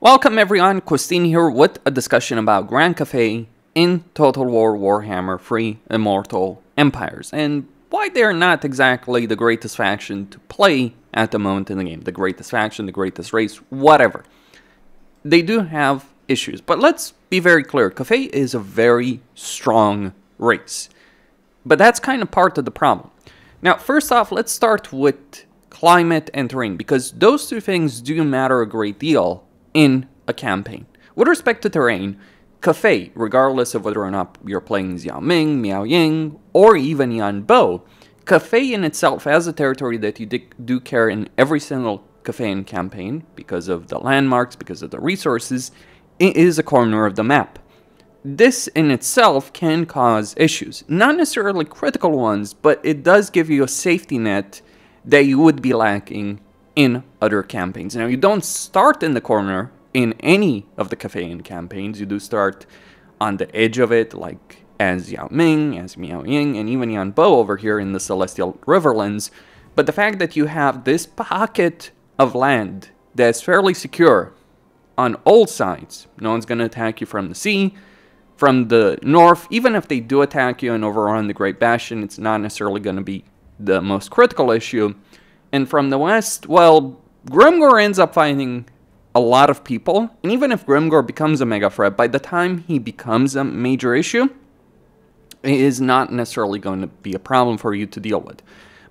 Welcome everyone, Christine here with a discussion about Grand Cathay in Total War Warhammer 3 Immortal Empires, and why they're not exactly the greatest faction to play at the moment in the game. The greatest faction, the greatest race, whatever. They do have issues, but let's be very clear. Cathay is a very strong race, but that's kind of part of the problem. Now, first off, let's start with climate and terrain, because those two things do matter a great deal in a campaign. With respect to terrain, Cathay, regardless of whether or not you're playing Xiaoming, Miaoying, or even Yanbo, Cathay in itself has a territory that you do care in every single Cathayan campaign, because of the landmarks, because of the resources. It is a corner of the map. This in itself can cause issues. Not necessarily critical ones, but it does give you a safety net that you would be lacking in other campaigns. Now, you don't start in the corner in any of the Cathayan campaigns. You do start on the edge of it, like as Xiaoming, as Miaoying, and even Yanbo over here in the Celestial Riverlands. But the fact that you have this pocket of land that's fairly secure on all sides, no one's going to attack you from the sea, from the north. Even if they do attack you and overrun the Great Bastion, it's not necessarily going to be the most critical issue. And from the west, well, Grimgor ends up fighting a lot of people. And even if Grimgor becomes a mega threat, by the time he becomes a major issue, it is not necessarily going to be a problem for you to deal with.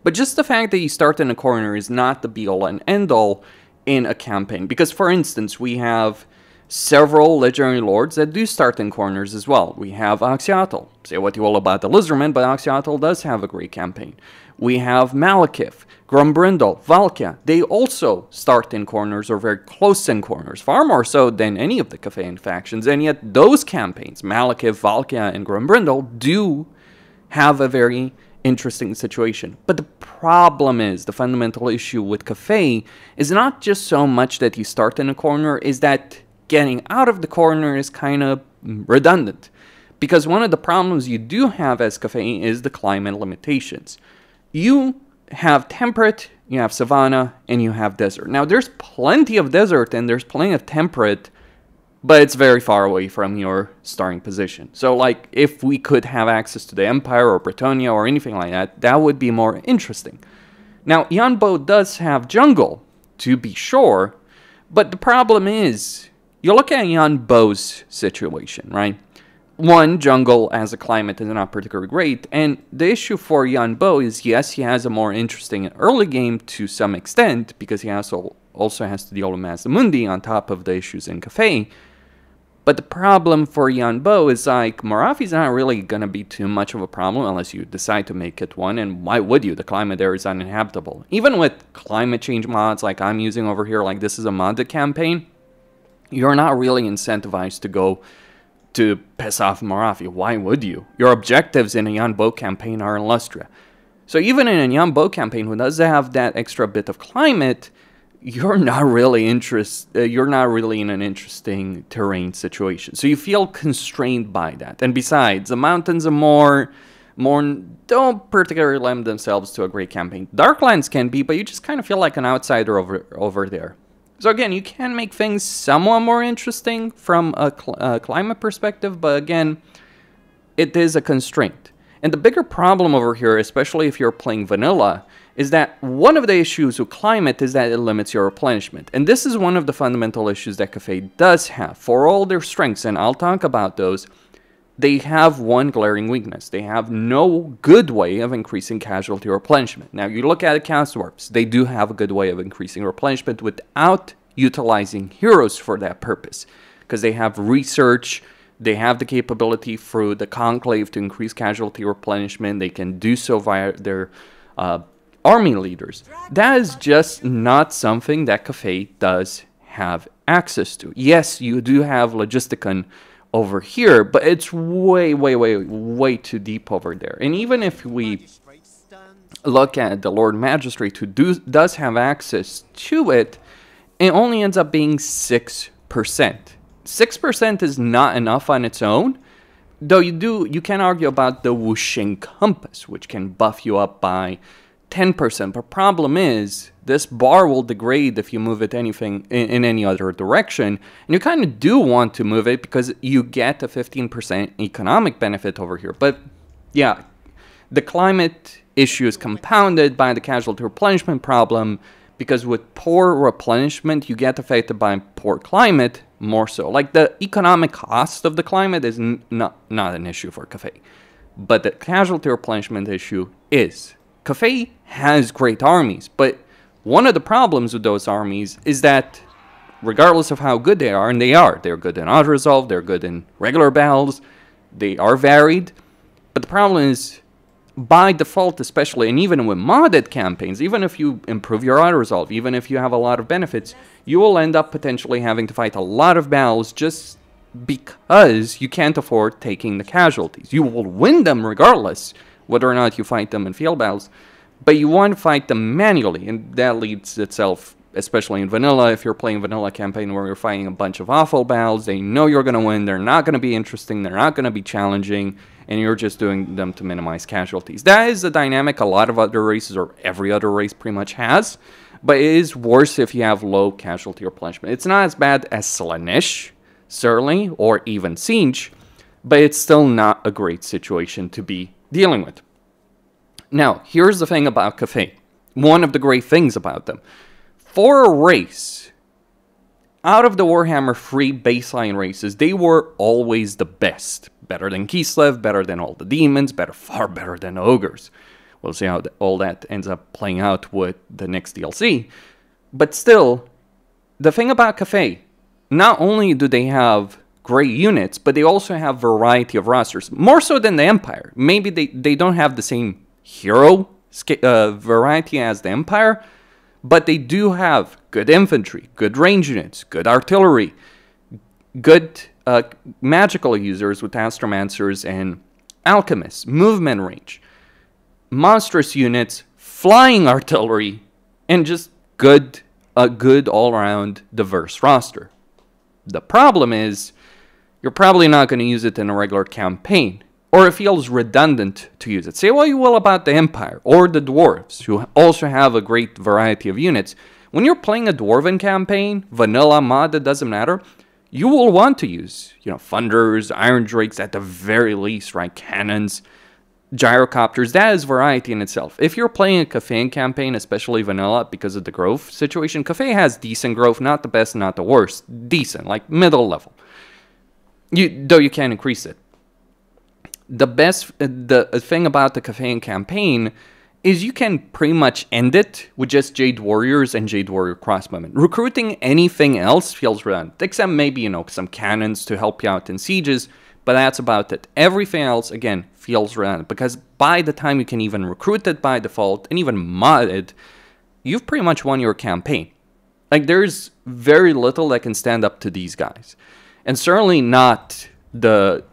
But just the fact that you start in a corner is not the be-all and end-all in a campaign. Because, for instance, we have several legendary lords that do start in corners as well. We have Axiatl. Say what you will about the Lizardmen, but Axiatl does have a great campaign. We have Malekith, Grumbrindle, Valkia. They also start in corners or very close in corners, far more so than any of the Cathayan factions. And yet those campaigns, Malekith, Valkia, and Grumbrindle, do have a very interesting situation. But the problem is, the fundamental issue with Cathay is not just so much that you start in a corner, is that getting out of the corner is kind of redundant. Because one of the problems you do have as Cathay is the climate limitations. You have temperate, you have savanna, and you have desert. Now, there's plenty of desert and there's plenty of temperate, but it's very far away from your starting position. So, like, if we could have access to the Empire or Britannia or anything like that, that would be more interesting. Now, Yanbo does have jungle, to be sure, but the problem is, you look at Yanbo's situation, right? One, jungle as a climate is not particularly great, and the issue for Yanbo is, yes, he has a more interesting early game to some extent, because he also has to deal with Mazdamundi on top of the issues in Cathay. But the problem for Yanbo is, like, Morafi's not really going to be too much of a problem unless you decide to make it one, and why would you? The climate there is uninhabitable. Even with climate change mods like I'm using over here, like this is a modded campaign, you're not really incentivized to go to piss off Morafi. Why would you? Your objectives in a Yanbo campaign are in Lustria. So even in a Yanbo campaign who does have that extra bit of climate, you're not really in an interesting terrain situation. So you feel constrained by that. And besides, the mountains are don't particularly lend themselves to a great campaign. Darklands can be, but you just kind of feel like an outsider over there. So again, you can make things somewhat more interesting from a climate perspective, but again, it is a constraint. And the bigger problem over here, especially if you're playing vanilla, is that one of the issues with climate is that it limits your replenishment. And this is one of the fundamental issues that Cathay does have. For all their strengths, and I'll talk about those, they have one glaring weakness. They have no good way of increasing casualty replenishment. Now, you look at the cast warps, they do have a good way of increasing replenishment without utilizing heroes for that purpose. Because they have research, they have the capability through the conclave to increase casualty replenishment. They can do so via their army leaders. That is just not something that Cathay does have access to. Yes, you do have Logisticon over here, but it's way too deep over there. And even if we look at the Lord Magistrate, who does have access to it, it only ends up being 6%. 6% is not enough on its own, though you can argue about the Wuxing Compass, which can buff you up by 10%. But problem is, this bar will degrade if you move it anything in any other direction. And you kind of do want to move it because you get a 15% economic benefit over here. But yeah, the climate issue is compounded by the casualty replenishment problem, because with poor replenishment, you get affected by poor climate more so. Like, the economic cost of the climate is not an issue for Cathay, but the casualty replenishment issue is. Cathay has great armies, but one of the problems with those armies is that regardless of how good they are, and they're good in auto-resolve, they're good in regular battles, they are varied, but the problem is, by default especially, and even with modded campaigns, even if you improve your auto-resolve, even if you have a lot of benefits, you will end up potentially having to fight a lot of battles just because you can't afford taking the casualties. You will win them regardless, whether or not you fight them in field battles, but you want to fight them manually, and that leads itself, especially in vanilla, if you're playing vanilla campaign where you're fighting a bunch of awful battles, they know you're going to win, they're not going to be interesting, they're not going to be challenging, and you're just doing them to minimize casualties. That is the dynamic a lot of other races, or every other race pretty much has, but it is worse if you have low casualty replenishment. It's not as bad as Slaanesh, certainly, or even Siege, but it's still not a great situation to be dealing with. Now, here's the thing about Cathay. One of the great things about them. For a race, out of the Warhammer 3 baseline races, they were always the best. Better than Kislev, better than all the demons, far better than the ogres. We'll see how all that ends up playing out with the next DLC. But still, the thing about Cathay, not only do they have great units, but they also have variety of rosters. More so than the Empire. Maybe they don't have the same hero variety as the Empire, but they do have good infantry, good range units, good artillery, good magical users with astromancers and alchemists, movement range, monstrous units, flying artillery, and just a good all-around diverse roster. The problem is, you're probably not going to use it in a regular campaign, or it feels redundant to use it. Say what you will about the Empire, or the Dwarves, who also have a great variety of units. When you're playing a Dwarven campaign, vanilla, mod, it doesn't matter, you will want to use, Thunders, Iron Drakes at the very least, right? Cannons, Gyrocopters, that is variety in itself. If you're playing a Cathay campaign, especially vanilla, because of the growth situation, Cathay has decent growth, not the best, not the worst. Decent, like middle level. Though you can increase it. The thing about the Cathay campaign is you can pretty much end it with just Jade Warriors and Jade Warrior Crossbowmen. Recruiting anything else feels redundant, except maybe, some cannons to help you out in sieges, but that's about it. Everything else, again, feels redundant, because by the time you can even recruit it by default, and even mod it, you've pretty much won your campaign. Like, there's very little that can stand up to these guys. And certainly not the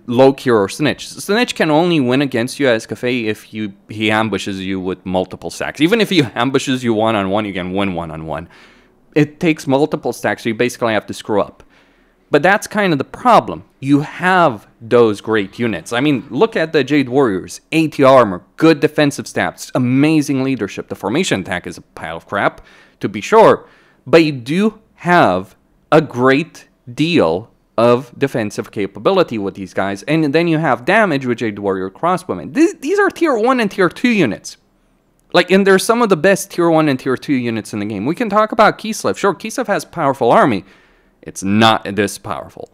Loki or Snitch. Snitch can only win against you as Cathay if he ambushes you with multiple stacks. Even if he ambushes you one-on-one, you can win one-on-one. It takes multiple stacks, so you basically have to screw up. But that's kind of the problem. You have those great units. I mean, look at the Jade Warriors. 80 armor, good defensive stats, amazing leadership. The formation attack is a pile of crap, to be sure. But you do have a great deal of defensive capability with these guys, and then you have damage with Jade Warrior Crossbowmen. These are tier 1 and tier 2 units. Like, and they're some of the best tier 1 and tier 2 units in the game. We can talk about Kislev. Sure, Kislev has a powerful army. It's not this powerful.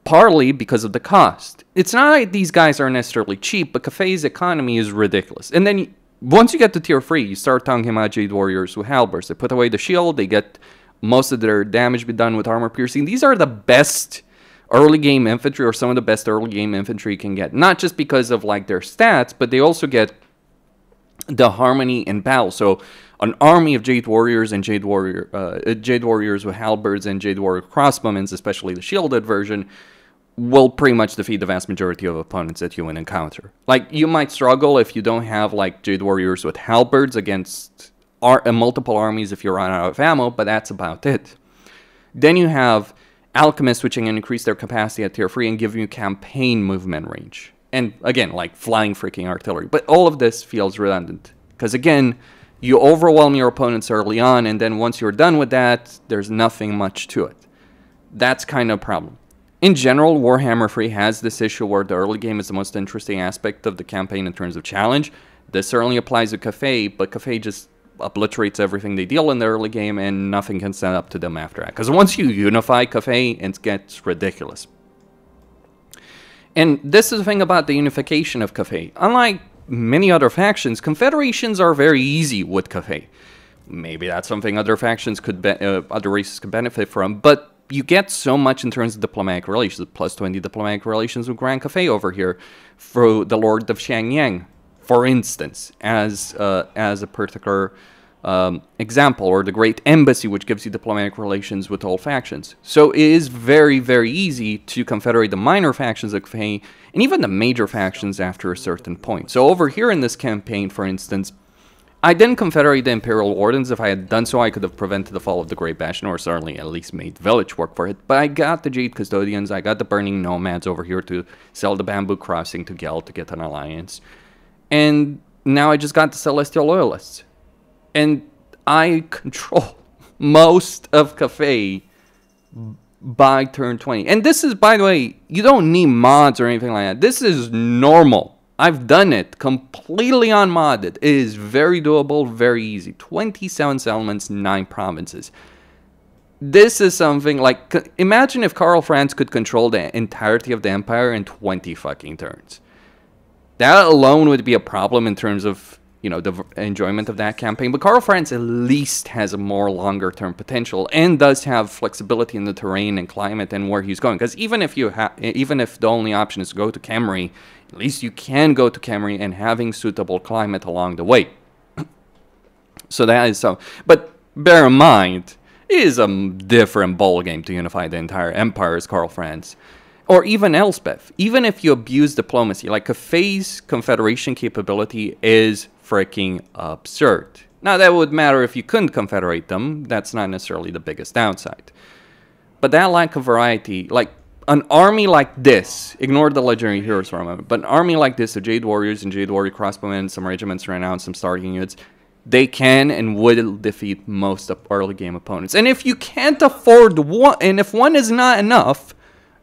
Partly because of the cost. It's not like these guys are necessarily cheap, but Cathay's economy is ridiculous. And then, once you get to tier 3, you start talking about Jade Warriors with halberds. They put away the shield, they get most of their damage be done with armor piercing. These are the best early game infantry, or some of the best early game infantry you can get. Not just because of like their stats, but they also get the harmony in battle. So an army of Jade Warriors and Jade Warriors with halberds and Jade Warrior crossbowmen, especially the shielded version, will pretty much defeat the vast majority of opponents that you encounter. Like, you might struggle if you don't have like Jade Warriors with halberds against multiple armies if you run out of ammo, but that's about it. Then you have Alchemists, which can increase their capacity at tier 3 and give you campaign movement range. And again, like flying freaking artillery. But all of this feels redundant. Because again, you overwhelm your opponents early on, and then once you're done with that, there's nothing much to it. That's kind of a problem. In general, Warhammer 3 has this issue where the early game is the most interesting aspect of the campaign in terms of challenge. This certainly applies to Cathay, but Cathay just obliterates everything they deal in the early game, and nothing can stand up to them after that. Because once you unify Cathay, it gets ridiculous. And this is the thing about the unification of Cathay. Unlike many other factions, confederations are very easy with Cathay. Maybe that's something other factions other races could benefit from, but you get so much in terms of diplomatic relations. Plus 20 diplomatic relations with Grand Cathay over here, through the Lord of Xiangyang, for instance, as a particular example, or the Great Embassy, which gives you diplomatic relations with all factions. So it is very, very easy to confederate the minor factions of Cathay, and even the major factions after a certain point. So over here in this campaign, for instance, I didn't confederate the Imperial Wardens. If I had done so, I could have prevented the fall of the Great Bastion, or certainly at least made Village work for it. But I got the Jade Custodians, I got the Burning Nomads over here to sell the Bamboo Crossing to Gel to get an alliance. And now I just got the Celestial Loyalists. And I control most of Cathay by turn 20. And this is, by the way, you don't need mods or anything like that. This is normal. I've done it completely unmodded. It is very doable, very easy. 27 settlements, 9 provinces. This is something like, imagine if Karl Franz could control the entirety of the empire in 20 fucking turns. That alone would be a problem in terms of, you know, the enjoyment of that campaign. But Karl Franz at least has a more longer term potential, and does have flexibility in the terrain and climate and where he's going. Because even if the only option is to go to Camry, at least you can go to Camry and having suitable climate along the way. So that is so. But bear in mind, it is a different ballgame to unify the entire empire as Karl Franz. Or even Elspeth. Even if you abuse diplomacy, like Cathay's confederation capability is freaking absurd. Now, that would matter if you couldn't confederate them. That's not necessarily the biggest downside. But that lack of variety, like an army like this, ignore the legendary heroes for a moment, but an army like this, the Jade Warriors and Jade Warrior Crossbowmen, some regiments right now, and some starting units, they can and will defeat most of early game opponents. And if you can't afford one, and if one is not enough,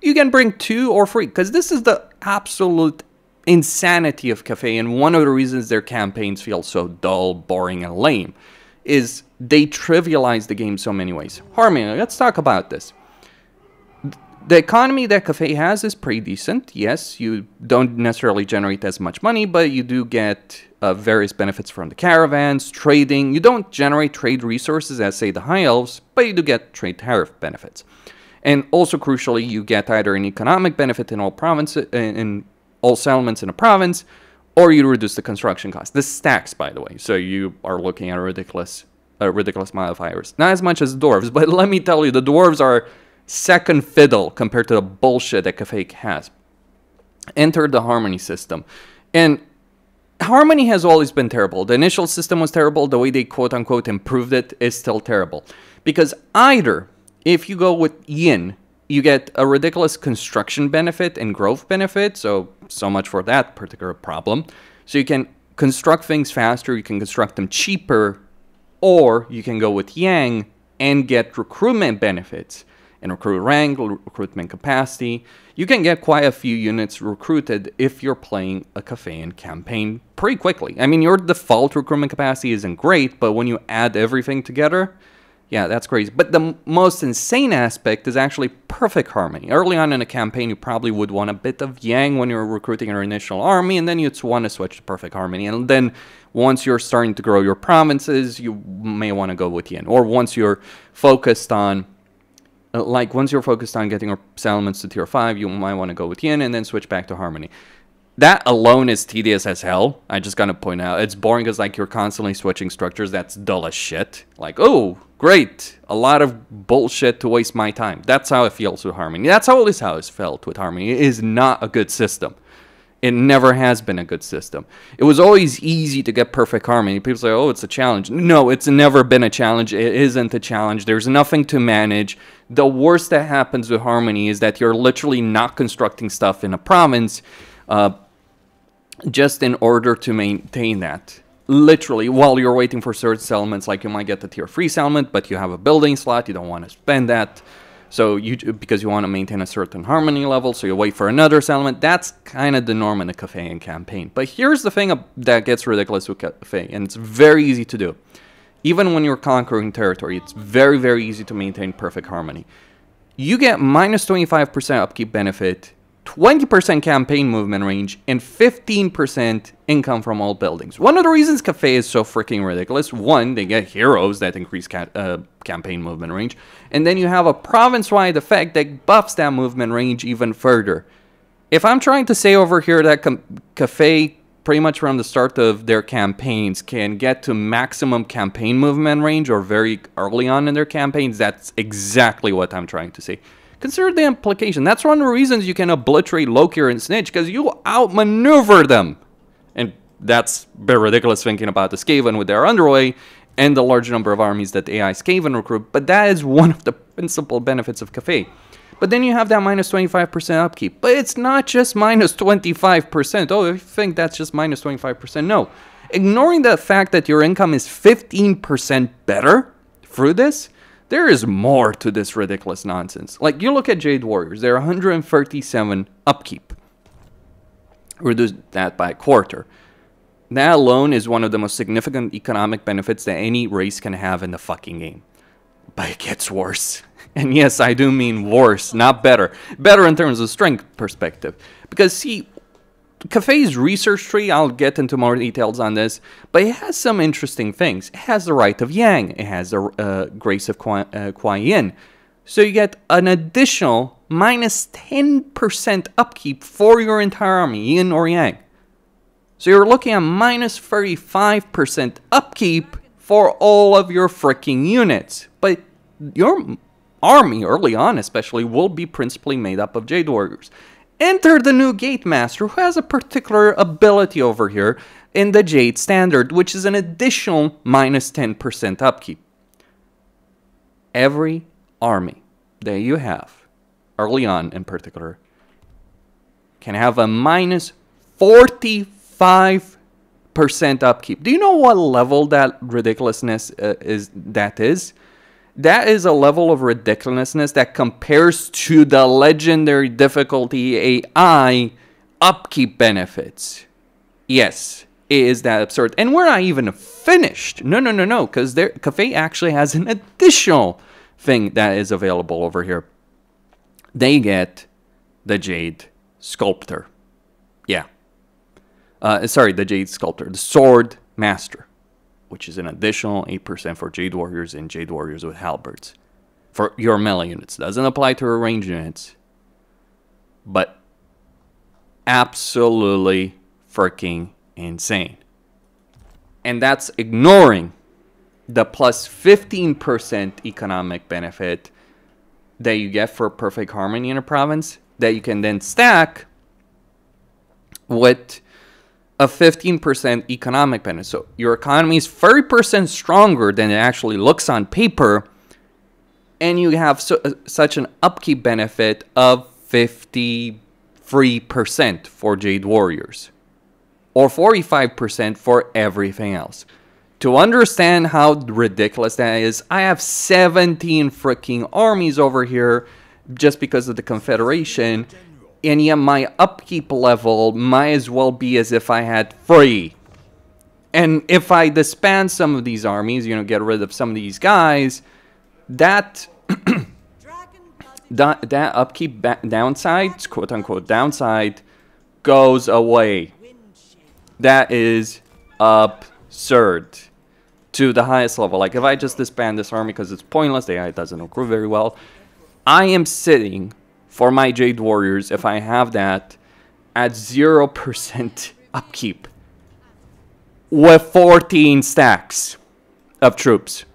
you can bring 2 or 3, because this is the absolute insanity of Cathay, and one of the reasons their campaigns feel so dull, boring, and lame is they trivialize the game so many ways. Harmony, let's talk about this. The economy that Cathay has is pretty decent. Yes, you don't necessarily generate as much money, but you do get various benefits from the caravans, trading. You don't generate trade resources as, say, the High Elves, but you do get trade tariff benefits. And also, crucially, you get either an economic benefit in all provinces, in all settlements in a province, or you reduce the construction cost. This stacks, by the way, so you are looking at ridiculous modifiers. Not as much as the dwarves, but let me tell you, the dwarves are second fiddle compared to the bullshit that Cathay has. Enter the Harmony system. And Harmony has always been terrible. The initial system was terrible. The way they quote-unquote improved it is still terrible. Because either, if you go with Yin, you get a ridiculous construction benefit and growth benefit, so much for that particular problem. So you can construct things faster, you can construct them cheaper, or you can go with Yang and get recruitment benefits and recruit rank, recruitment capacity. You can get quite a few units recruited if you're playing a Cathayan campaign pretty quickly. I mean, your default recruitment capacity isn't great, but when you add everything together, yeah, that's crazy. But the most insane aspect is actually perfect harmony. Early on in a campaign, you probably would want a bit of Yang when you're recruiting your initial army, and then you'd want to switch to perfect harmony. And then once you're starting to grow your provinces, you may want to go with Yin. Or once you're focused on getting your settlements to tier 5, you might want to go with Yin and then switch back to harmony. That alone is tedious as hell. I just gotta point out, it's boring because like you're constantly switching structures. That's dull as shit. Like, oh, great, a lot of bullshit to waste my time. That's how it feels with harmony. That's always how it's felt with harmony. It is not a good system. It never has been a good system. It was always easy to get perfect harmony. People say, oh, it's a challenge. No, it's never been a challenge. It isn't a challenge. There's nothing to manage. The worst that happens with harmony is that you're literally not constructing stuff in a province just in order to maintain that. literally, while you're waiting for certain settlements, like you might get the tier 3 settlement, but you have a building slot, you don't want to spend that. So because you want to maintain a certain harmony level, so you wait for another settlement. That's kind of the norm in a Cathay campaign. But here's the thing that gets ridiculous with Cathay, and it's very easy to do. Even when you're conquering territory, it's very, very easy to maintain perfect harmony. You get minus 25% upkeep benefit, 20% campaign movement range, and 15% income from all buildings. One of the reasons Cathay is so freaking ridiculous, one, they get heroes that increase campaign movement range, and then you have a province-wide effect that buffs that movement range even further. If I'm trying to say over here that Cathay, pretty much from the start of their campaigns, can get to maximum campaign movement range or very early on in their campaigns, that's exactly what I'm trying to say. Consider the implication. That's one of the reasons you can obliterate Lokir and Snitch, because you outmaneuver them. And that's a bit ridiculous thinking about the Skaven with their underway and the large number of armies that AI Skaven recruit, but that is one of the principal benefits of Cathay. But then you have that minus 25% upkeep. But it's not just minus 25%. Oh, if you think that's just minus 25%, no. Ignoring the fact that your income is 15% better through this, there is more to this ridiculous nonsense. Like, you look at Jade Warriors, they're 137 upkeep. Reduce that by a quarter. That alone is one of the most significant economic benefits that any race can have in the fucking game. But it gets worse. And yes, I do mean worse, not better. Better in terms of strength perspective. Because, see, Cathay's research tree, I'll get into more details on this, but it has some interesting things. It has the Right of Yang. It has the Grace of Kuai Yin. So you get an additional minus 10% upkeep for your entire army, Yin or Yang. So you're looking at minus 35% upkeep for all of your freaking units. But your army, early on especially, will be principally made up of Jade Warriors. Enter the new Gate Master, who has a particular ability over here in the Jade Standard, which is an additional minus 10% upkeep. Every army that you have, early on in particular, can have a minus 45% upkeep. Do you know what level that ridiculousness is? That is a level of ridiculousness that compares to the legendary difficulty AI upkeep benefits. Yes, it is that absurd. And we're not even finished. No, because Cathay actually has an additional thing that is available over here. They get the Jade Sculptor. Yeah. The Jade Sculptor. The Sword Master, which is an additional 8% for Jade Warriors and Jade Warriors with Halberds. For your melee units. Doesn't apply to your ranged units. But absolutely freaking insane. And that's ignoring the plus 15% economic benefit that you get for perfect harmony in a province, that you can then stack with a 15% economic benefit. So your economy is 30% stronger than it actually looks on paper, and you have such an upkeep benefit of 53% for Jade Warriors, or 45% for everything else. To understand how ridiculous that is, I have 17 freaking armies over here just because of the Confederation. And yet my upkeep level might as well be as if I had 3. And if I disband some of these armies, get rid of some of these guys, that that upkeep downside, quote-unquote downside, goes away. That is absurd to the highest level. Like, if I just disband this army because it's pointless, the AI doesn't recruit very well, I am sitting for my Jade Warriors, if I have that, at 0% upkeep with 14 stacks of troops.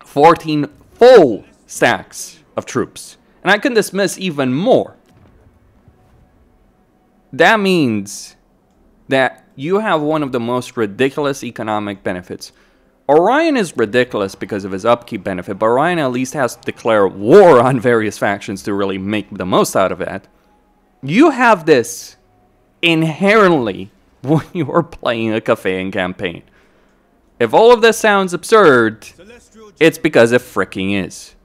14 full stacks of troops. And I can dismiss even more. That means that you have one of the most ridiculous economic benefits. Orion is ridiculous because of his upkeep benefit, but Orion at least has to declare war on various factions to really make the most out of that. You have this inherently when you are playing a Cathayan campaign. If all of this sounds absurd, it's because it freaking is.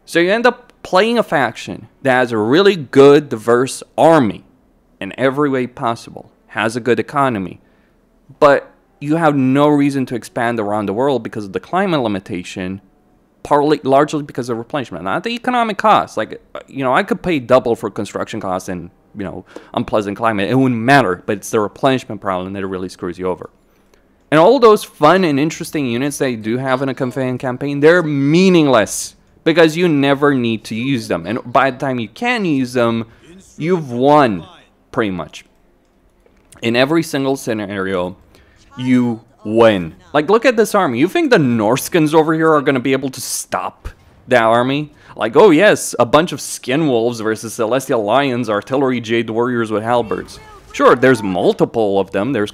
So you end up playing a faction that has a really good, diverse army in every way possible, has a good economy, but you have no reason to expand around the world because of the climate limitation, largely because of replenishment, not the economic costs. Like, you know, I could pay double for construction costs in, you know, unpleasant climate. It wouldn't matter, but it's the replenishment problem that really screws you over. And all those fun and interesting units that you do have in a Cathayan campaign, they're meaningless because you never need to use them. And by the time you can use them, you've won, pretty much. In every single scenario, you win. Like, look at this army. You think the Norskins over here are going to be able to stop that army? Like, oh yes, a bunch of skin wolves versus celestial lions, artillery jade warriors with halberds. Sure, there's multiple of them. There's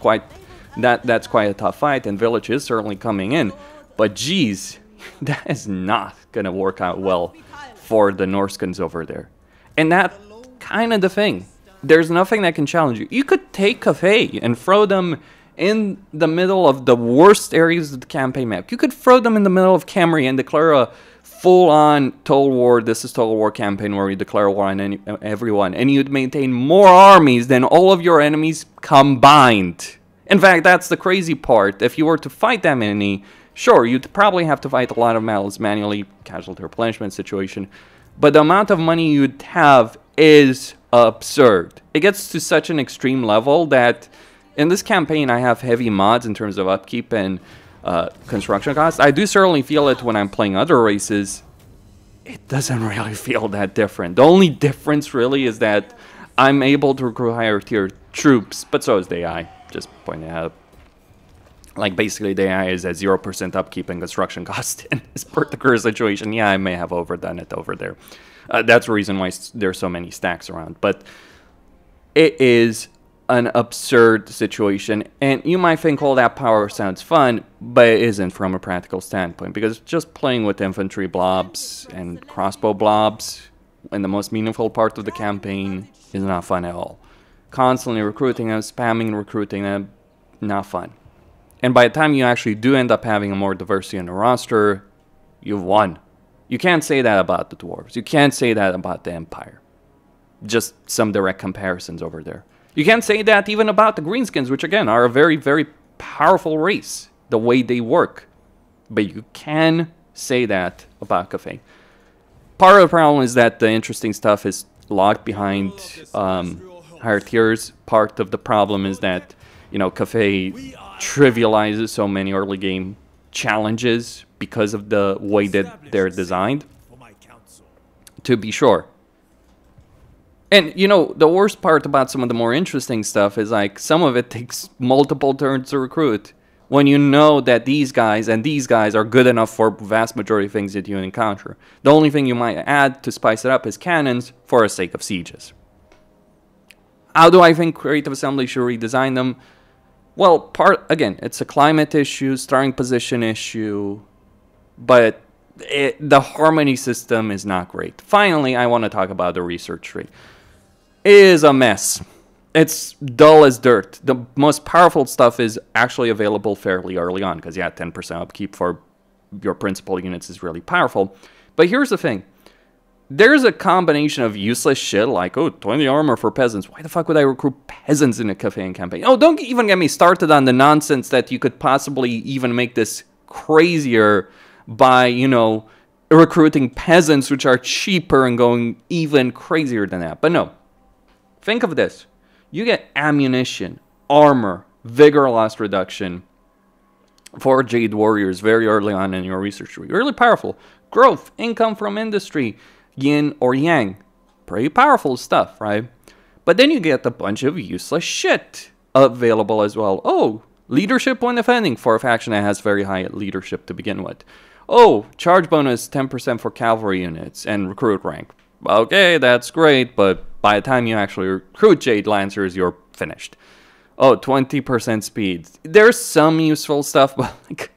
that's quite a tough fight, and village is certainly coming in. But geez, that is not going to work out well for the Norskins over there. And that kind of the thing. There's nothing that can challenge you. You could take Cathay and throw them in the middle of the worst areas of the campaign map. You could throw them in the middle of Camry and declare a full-on Total War, this is Total War campaign where you declare war on everyone, and you'd maintain more armies than all of your enemies combined. In fact, that's the crazy part. If you were to fight that many, sure, you'd probably have to fight a lot of battles manually, casualty replenishment situation, but the amount of money you'd have is absurd. It gets to such an extreme level that in this campaign I have heavy mods in terms of upkeep and construction costs. I do certainly feel it when I'm playing other races. It doesn't really feel that different. The only difference really is that I'm able to recruit higher tier troops, but so is the AI, just pointing out. Like, basically the AI is at 0% upkeep and construction cost in this particular situation. Yeah, I may have overdone it over there. That's the reason why there's so many stacks around. But it is an absurd situation. And you might think, oh, that power sounds fun, but it isn't from a practical standpoint. Because just playing with infantry blobs and crossbow blobs in the most meaningful part of the campaign is not fun at all. Constantly recruiting them, spamming recruiting them, not fun. And by the time you actually do end up having a more diversity in the roster, you've won. You can't say that about the dwarves. You can't say that about the Empire. Just some direct comparisons over there. You can't say that even about the Greenskins, which again are a very, very powerful race, the way they work. But you can say that about Cathay. Part of the problem is that the interesting stuff is locked behind higher tiers. Part of the problem is that, you know, Cathay trivializes so many early game challenges because of the way that they're designed, to be sure. And, you know, the worst part about some of the more interesting stuff is, like, some of it takes multiple turns to recruit when you know that these guys and these guys are good enough for vast majority of things that you encounter. The only thing you might add to spice it up is cannons for the sake of sieges. How do I think Creative Assembly should redesign them? Well, again, it's a climate issue, starting position issue, but the harmony system is not great. Finally, I want to talk about the research tree. It is a mess. It's dull as dirt. The most powerful stuff is actually available fairly early on, because yeah, 10% upkeep for your principal units is really powerful. But here's the thing. There's a combination of useless shit like, oh, 20 armor for peasants. Why the fuck would I recruit peasants in a Cathayan campaign? Oh, don't even get me started on the nonsense that you could possibly even make this crazier by, you know, recruiting peasants, which are cheaper, and going even crazier than that. But no. Think of this. You get ammunition, armor, vigor loss reduction for Jade Warriors very early on in your research tree. Really powerful. Growth, income from industry, yin or yang. Pretty powerful stuff, right? But then you get a bunch of useless shit available as well. Oh, leadership when defending for a faction that has very high leadership to begin with. Oh, charge bonus 10% for cavalry units and recruit rank. Okay, that's great, but by the time you actually recruit Jade Lancers, you're finished. Oh, 20% speed. There's some useful stuff, but like,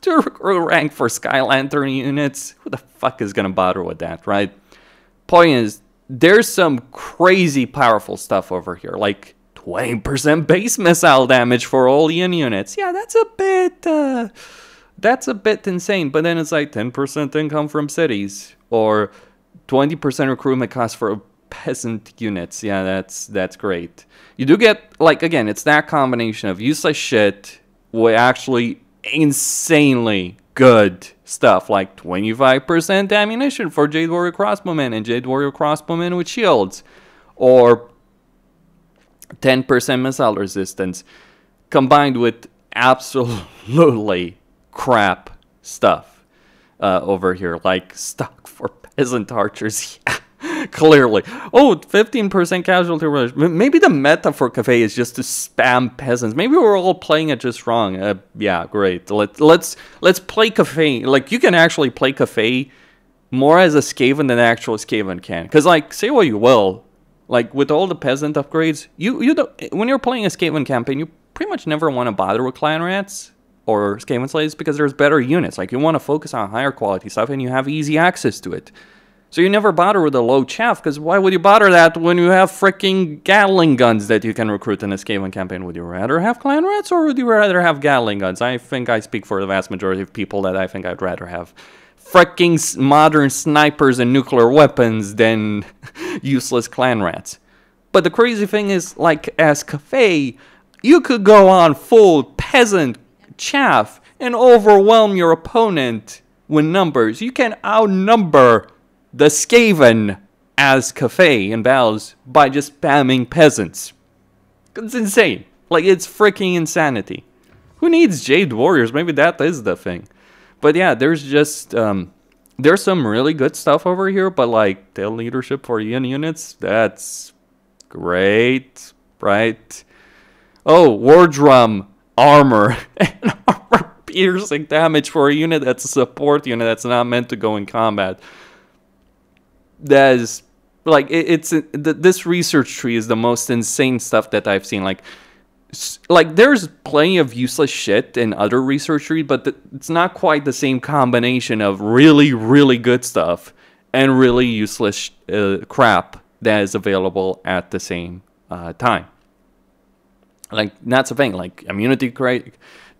to recruit rank for Sky Lantern units, who the fuck is gonna bother with that, right? Point is, there's some crazy powerful stuff over here, like 20% base missile damage for all units. Yeah, that's a bit insane. But then it's like 10% income from cities, or 20% recruitment cost for peasant units. Yeah, that's great. You do get, like, again, it's that combination of useless shit with actually insanely good stuff, like 25% ammunition for Jade Warrior crossbowmen and Jade Warrior crossbowmen with shields, or 10% missile resistance, combined with absolutely crap stuff over here, like stock for peasant archers. Yeah, clearly. Oh, 15% casualty rate. Maybe the meta for Cathay is just to spam peasants. Maybe we're all playing it just wrong. Yeah, great. Let's play Cathay. Like, you can actually play Cathay more as a Skaven than actual Skaven can. Because, like, say what you will, like, with all the peasant upgrades, you don't, when you're playing a Skaven campaign, you pretty much never want to bother with clan rats or Skaven slaves because there's better units. Like, you want to focus on higher quality stuff and you have easy access to it. So you never bother with the low chaff, because why would you bother that when you have freaking Gatling guns that you can recruit in a Skaven campaign? Would you rather have clan rats or would you rather have Gatling guns? I think I speak for the vast majority of people that I think I'd rather have freaking modern snipers and nuclear weapons than useless clan rats. But the crazy thing is, like, as Cathay, you could go on full peasant chaff and overwhelm your opponent with numbers. You can outnumber the Skaven as Cathay and battles by just spamming peasants. It's insane. Like, it's freaking insanity. Who needs Jade Warriors? Maybe that is the thing. But yeah, there's just, there's some really good stuff over here, but like, tail leadership for units, that's great, right? Oh, War Drum armor and armor piercing damage for a unit that's a support unit that's not meant to go in combat. That is, like, this research tree is the most insane stuff that I've seen. Like there's plenty of useless shit in other research trees, but it's not quite the same combination of really, really good stuff and really useless crap that is available at the same time. Like, that's the thing. Like, immunity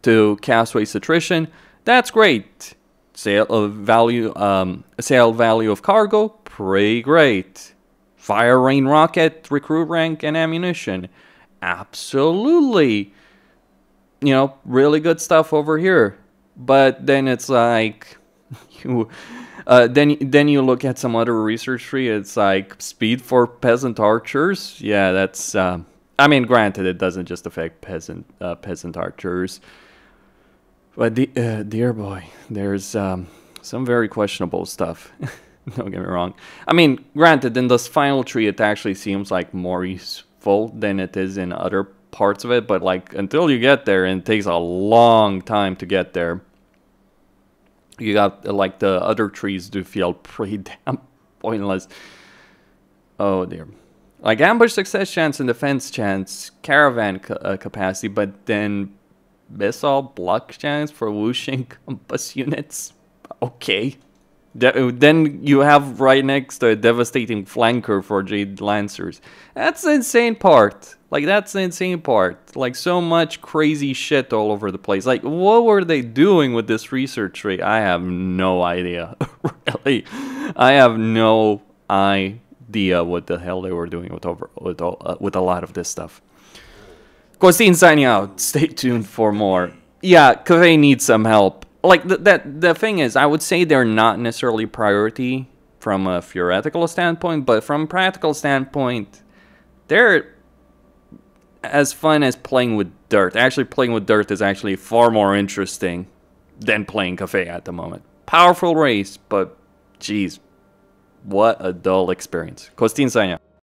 to cast waste attrition, that's great. Sale value of cargo, pretty great. Fire rain rocket, recruit rank and ammunition, absolutely. You know, really good stuff over here. But then it's like, then you look at some other research tree. It's like speed for peasant archers. Yeah, that's. I mean, granted, it doesn't just affect peasant archers. But dear boy, there's some very questionable stuff. Don't get me wrong. I mean, granted, in this final tree, it actually seems like more useful than it is in other parts of it. But like, until you get there, and it takes a long time to get there, you got, like, the other trees do feel pretty damn pointless. Oh dear. Like, ambush success chance and defense chance, caravan capacity, but then missile block chance for whooshing compass units. Okay. Then you have right next to a devastating flanker for Jade Lancers. That's the insane part. Like, that's the insane part. Like, so much crazy shit all over the place. Like, what were they doing with this research tree? I have no idea. Really. I have no idea what the hell they were doing with a lot of this stuff. Costin signing out. Stay tuned for more. Yeah, Cathay needs some help. Like, the thing is, I would say they're not necessarily priority from a theoretical standpoint, but from a practical standpoint, they're as fun as playing with dirt. Actually, playing with dirt is actually far more interesting than playing Cathay at the moment. Powerful race, but geez, what a dull experience. Costin signing out.